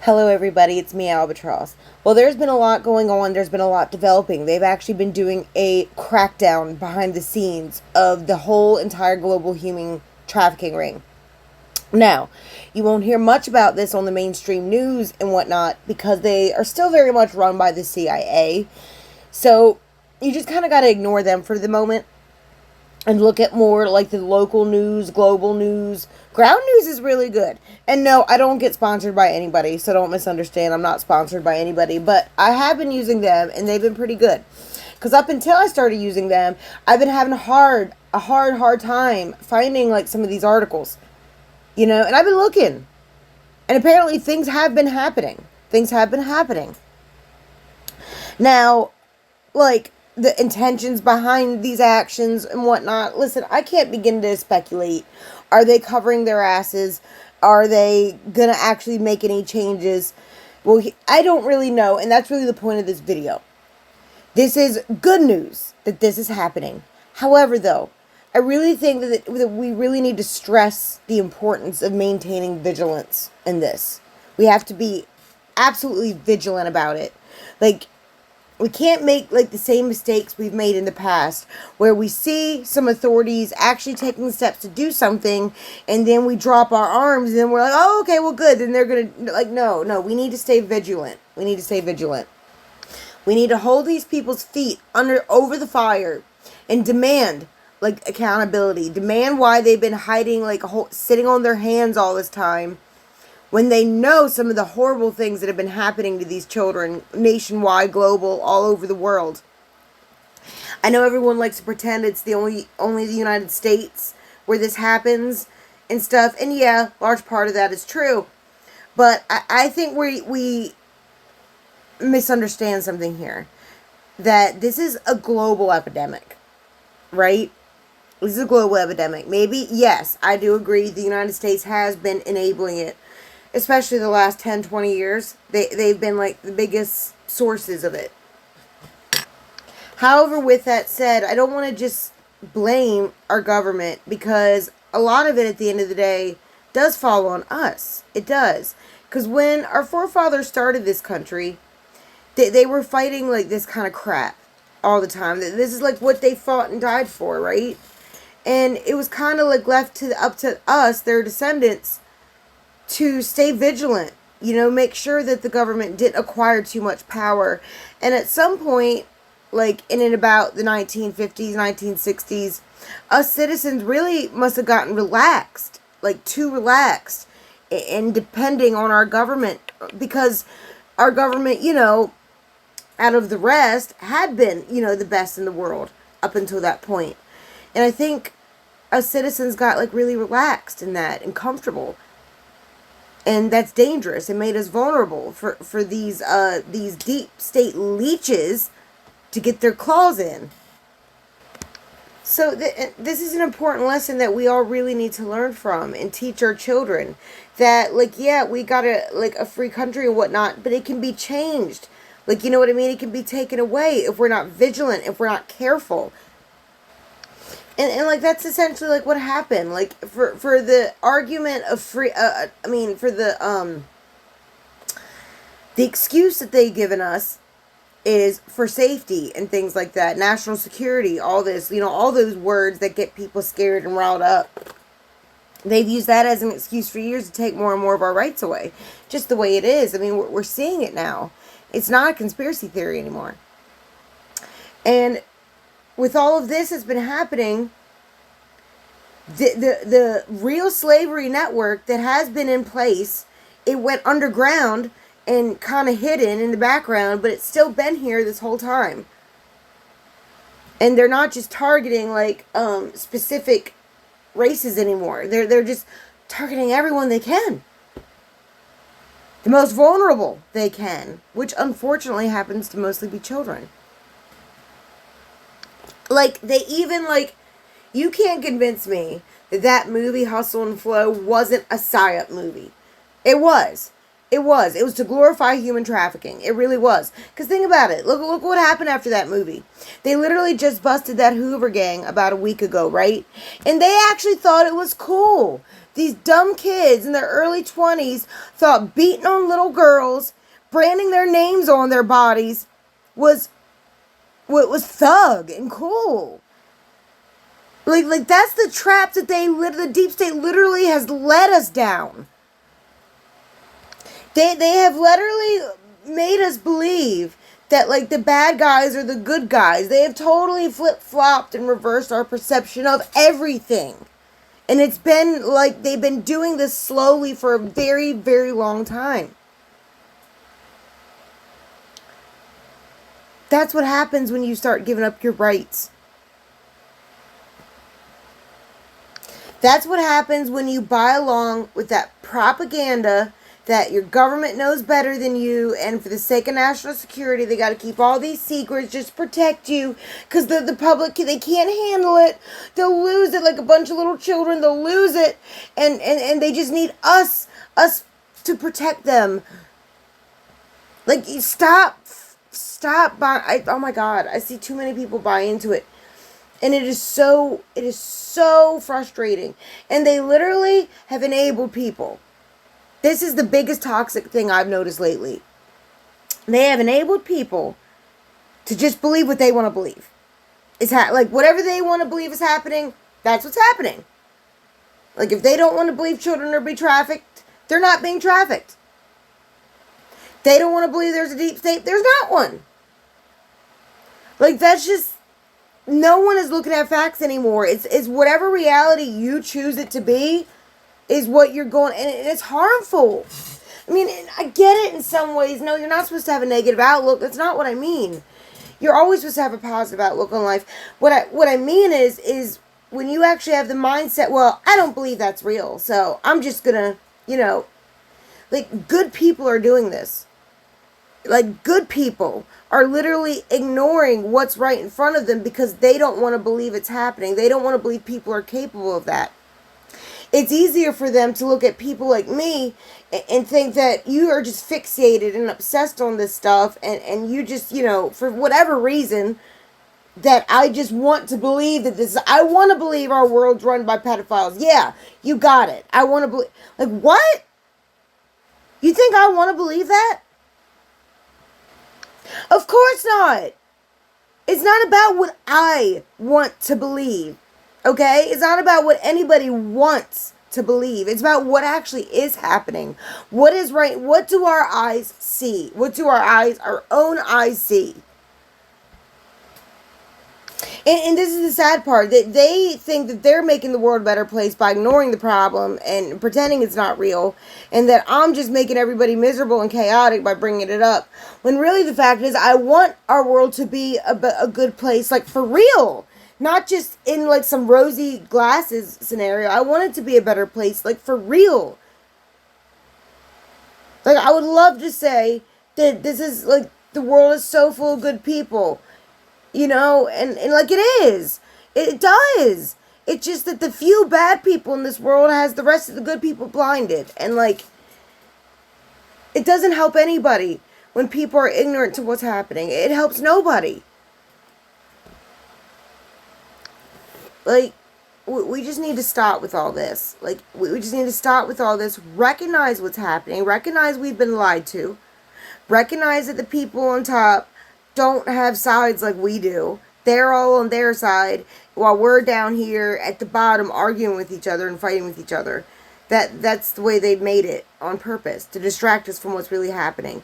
Hello, everybody. It's me, Albatross. Well, there's been a lot going on. There's been a lot developing. They've actually been doing a crackdown behind the scenes of the whole entire global human trafficking ring. Now, you won't hear much about this on the mainstream news and whatnot because they are still very much run by the CIA. So, you just kind of got to ignore them for the moment and look at more like the local news, global news. Ground news is really good. And no, I don't get sponsored by anybody, so don't misunderstand. I'm not sponsored by anybody, but I have been using them and they've been pretty good. Cuz up until I started using them, I've been having a hard time finding like some of these articles. And I've been looking. And apparently things have been happening. Things have been happening. Now, like the intentions behind these actions and whatnot. Listen, I can't begin to speculate. Are they covering their asses? Are they gonna actually make any changes? Well, I don't really know, and that's really the point of this video. This is good news that this is happening. However, though, I really think that we really need to stress the importance of maintaining vigilance in this. We have to be absolutely vigilant about it. Like, we can't make like the same mistakes we've made in the past where we see some authorities actually taking steps to do something and then we drop our arms and then we're like, oh, okay, well, good. Then they're going to like, no, we need to stay vigilant. We need to stay vigilant. We need to hold these people's feet over the fire and demand like accountability. Demand why they've been hiding, like sitting on their hands all this time, when they know some of the horrible things that have been happening to these children nationwide, global, all over the world. I know everyone likes to pretend it's the only the United States where this happens and stuff, and yeah, large part of that is true. But I think we misunderstand something here. That this is a global epidemic, right? This is a global epidemic. Maybe, yes, I do agree the United States has been enabling it. Especially the last 10, 20 years, they've been like the biggest sources of it. However, with that said, I don't want to just blame our government because a lot of it at the end of the day does fall on us. It does. Because when our forefathers started this country, they were fighting like this kind of crap all the time. This is like what they fought and died for, right? And it was kind of like left up to us, their descendants, to stay vigilant, make sure that the government didn't acquire too much power. And at some point, like in and about the 1950s, 1960s, us citizens really must have gotten relaxed, like too relaxed, and depending on our government, because our government, out of the rest, had been, the best in the world up until that point. And I think us citizens got like really relaxed in that and comfortable. And that's dangerous. It made us vulnerable for these deep state leeches to get their claws in. So this is an important lesson that we all really need to learn from and teach our children. That, like, yeah, we got a free country and whatnot, but it can be changed. Like, you know what I mean? It can be taken away if we're not vigilant, if we're not careful. And like, that's essentially, like, what happened. Like, for the argument of for the excuse that they've given us is for safety and things like that. National security, all this, all those words that get people scared and riled up. They've used that as an excuse for years to take more and more of our rights away. Just the way it is. I mean, we're seeing it now. It's not a conspiracy theory anymore. And with all of this that's been happening, the real slavery network that has been in place, it went underground and kind of hidden in the background, but it's still been here this whole time. And they're not just targeting like specific races anymore. They're just targeting everyone they can. The most vulnerable they can, which unfortunately happens to mostly be children. Like, they even, like, you can't convince me that movie, Hustle and Flow, wasn't a psyop movie. It was. It was. It was to glorify human trafficking. It really was. Because think about it. Look what happened after that movie. They literally just busted that Hoover gang about a week ago, right? And they actually thought it was cool. these dumb kids in their early 20s thought beating on little girls, branding their names on their bodies was what was thug and cool. Like that's the trap that the deep state literally has led us down. They have literally made us believe that like the bad guys are the good guys. They have totally flip-flopped and reversed our perception of everything. And it's been like they've been doing this slowly for a very, very long time. That's what happens when you start giving up your rights. That's what happens when you buy along with that propaganda that your government knows better than you, and for the sake of national security, they got to keep all these secrets just to protect you, because the public, they can't handle it. They'll lose it like a bunch of little children. They'll lose it, and they just need us to protect them. Like, stop buying. Oh my God, I see too many people buy into it. And it is so frustrating. And they literally have enabled people. This is the biggest toxic thing I've noticed lately. They have enabled people to just believe what they want to believe. Like, whatever they want to believe is happening, that's what's happening. Like, if they don't want to believe children are being trafficked, they're not being trafficked. They don't want to believe there's a deep state, there's not one. Like, that's just... No one is looking at facts anymore. It's whatever reality you choose it to be is what you're going... And it's harmful. I mean, I get it in some ways. No, you're not supposed to have a negative outlook. That's not what I mean. You're always supposed to have a positive outlook on life. What I mean is when you actually have the mindset, well, I don't believe that's real, so I'm just gonna, like, good people are doing this. Like, good people are literally ignoring what's right in front of them because they don't want to believe it's happening. They don't want to believe people are capable of that. It's easier for them to look at people like me and think that you are just fixated and obsessed on this stuff, and you just, for whatever reason, that I just want to believe that I want to believe our world's run by pedophiles. Yeah, you got it. I want to believe. Like, what? You think I want to believe that? Of course not. It's not about what I want to believe. Okay? It's not about what anybody wants to believe. It's about what actually is happening. What is right? What do our eyes see? What do our own eyes see? And this is the sad part, that they think that they're making the world a better place by ignoring the problem and pretending it's not real, and that I'm just making everybody miserable and chaotic by bringing it up. When really the fact is, I want our world to be a good place, like, for real. Not just in, like, some rosy glasses scenario. I want it to be a better place, like, for real. Like, I would love to say that this is, like, the world is so full of good people. And like, it is. It does. It's just that the few bad people in this world has the rest of the good people blinded. And, like, it doesn't help anybody when people are ignorant to what's happening. It helps nobody. Like, we just need to stop with all this. Like, we just need to stop with all this. Recognize what's happening. Recognize we've been lied to. Recognize that the people on top don't have sides like we do. They're all on their side while we're down here at the bottom arguing with each other and fighting with each other. That's the way they've made it on purpose, to distract us from what's really happening.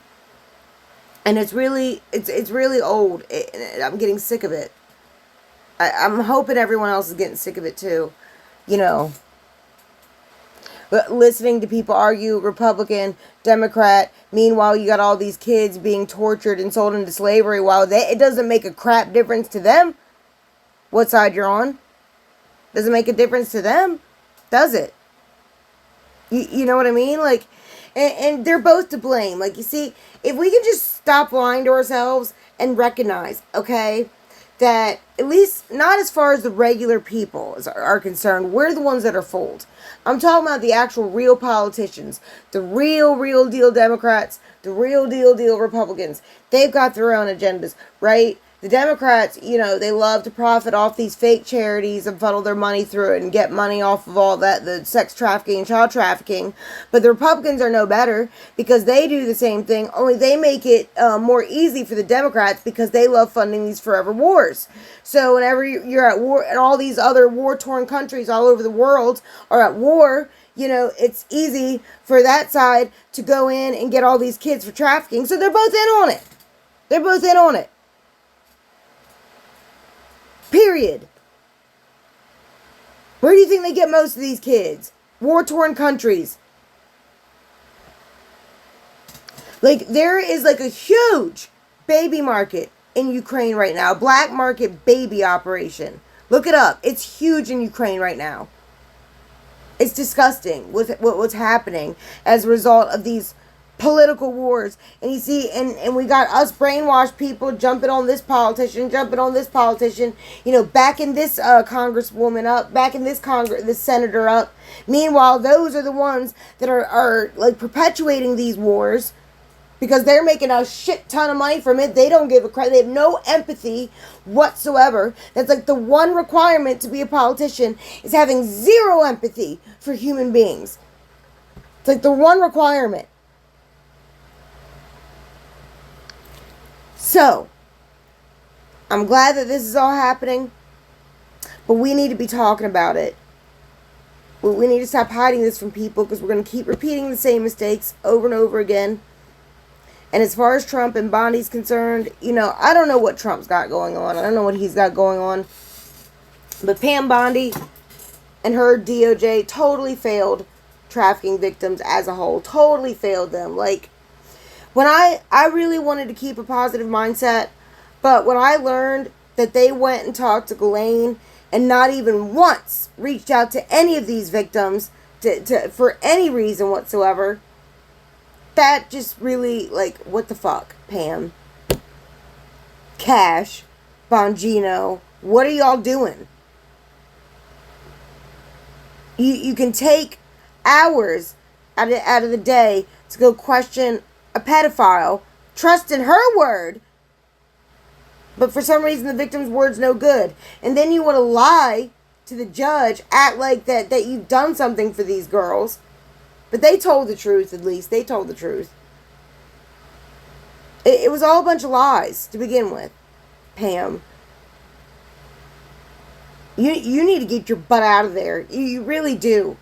And it's really old. I'm getting sick of it. I'm hoping everyone else is getting sick of it too. But listening to people argue Republican, Democrat, meanwhile you got all these kids being tortured and sold into slavery, while it doesn't make a crap difference to them what side you're on. Doesn't make a difference to them, does it? You know what I mean? Like, and they're both to blame. Like, you see, if we can just stop lying to ourselves and recognize, okay, that at least not as far as the regular people are concerned, we're the ones that are fooled. I'm talking about the actual real politicians, the real deal Democrats, the real deal Republicans. They've got their own agendas, right? The Democrats, they love to profit off these fake charities and funnel their money through it and get money off of all that, the sex trafficking and child trafficking. But the Republicans are no better because they do the same thing, only they make it more easy for the Democrats because they love funding these forever wars. So whenever you're at war, and all these other war-torn countries all over the world are at war, it's easy for that side to go in and get all these kids for trafficking. So they're both in on it. They're both in on it. Period. Where do you think they get most of these kids? War-torn countries. Like, there is like a huge baby market in Ukraine right now. Black market baby operation. Look it up. It's huge in Ukraine right now. It's disgusting with what's happening as a result of these political wars. And you see, and we got us brainwashed people jumping on this politician, backing this congresswoman up, backing this senator up. Meanwhile, those are the ones that are like perpetuating these wars because they're making a shit ton of money from it. They don't give a crap. They have no empathy whatsoever. That's like the one requirement to be a politician, is having zero empathy for human beings. It's like the one requirement. So, I'm glad that this is all happening, but we need to be talking about it. We need to stop hiding this from people because we're going to keep repeating the same mistakes over and over again. And as far as Trump and Bondi's concerned, I don't know what Trump's got going on. I don't know what he's got going on. But Pam Bondi and her DOJ totally failed trafficking victims as a whole. Totally failed them. Like, when I really wanted to keep a positive mindset, but when I learned that they went and talked to Ghislaine and not even once reached out to any of these victims for any reason whatsoever, that just really, like, what the fuck, Pam? Cash, Bongino, what are y'all doing? You can take hours out of the day to go question a pedophile, trust in her word, but for some reason the victim's word's no good. And then you want to lie to the judge, act like that you've done something for these girls. But they told the truth, at least. They told the truth. It was all a bunch of lies to begin with, Pam. You need to get your butt out of there. You really do.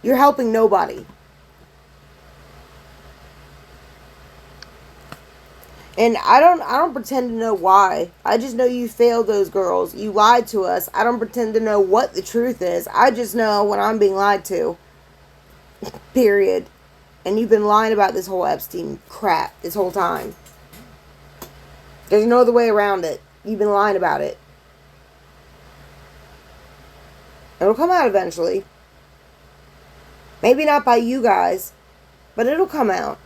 You're helping nobody. And I don't pretend to know why. I just know you failed those girls. You lied to us. I don't pretend to know what the truth is. I just know when I'm being lied to. Period. And you've been lying about this whole Epstein crap this whole time. There's no other way around it. You've been lying about it. It'll come out eventually. Maybe not by you guys, but it'll come out.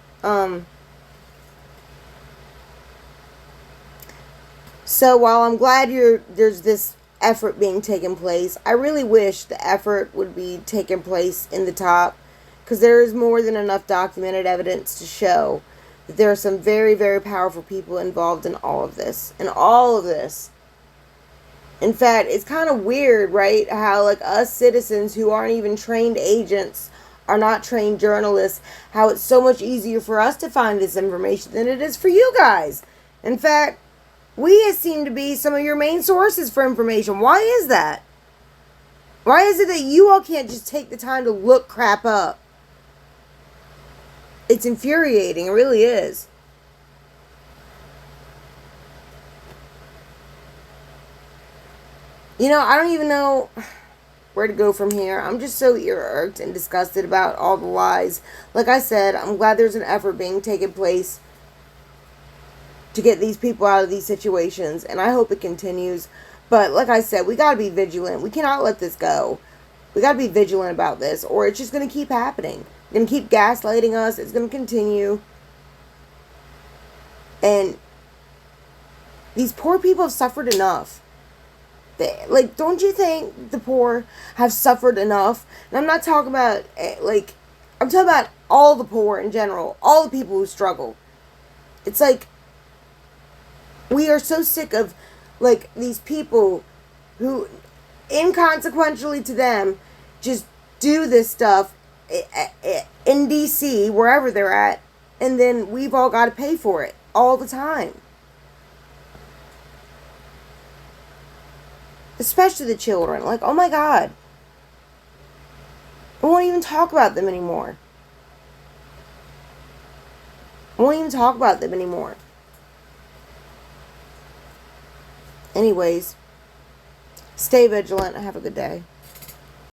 So while I'm glad there's this effort being taken place, I really wish the effort would be taken place in the top, because there is more than enough documented evidence to show that there are some very, very powerful people involved in all of this. In fact, it's kind of weird, right? How, like, us citizens who aren't even trained agents, are not trained journalists, how it's so much easier for us to find this information than it is for you guys. In fact, we seem to be some of your main sources for information. Why is that? Why is it that you all can't just take the time to look crap up? It's infuriating. It really is. I don't even know where to go from here. I'm just so irked and disgusted about all the lies. Like I said, I'm glad there's an effort being taken place to get these people out of these situations, and I hope it continues. But like I said, we gotta be vigilant. We cannot let this go. We gotta be vigilant about this, or it's just gonna keep happening. It's gonna keep gaslighting us. It's gonna continue. And these poor people have suffered enough. Don't you think the poor have suffered enough? And I'm not talking about, I'm talking about all the poor in general. All the people who struggle. It's like, We are so sick of, like, these people who, inconsequentially to them, just do this stuff in DC, wherever they're at, and then we've all got to pay for it all the time. Especially the children. Like, oh my God. I won't even talk about them anymore. Anyways, stay vigilant. Have a good day.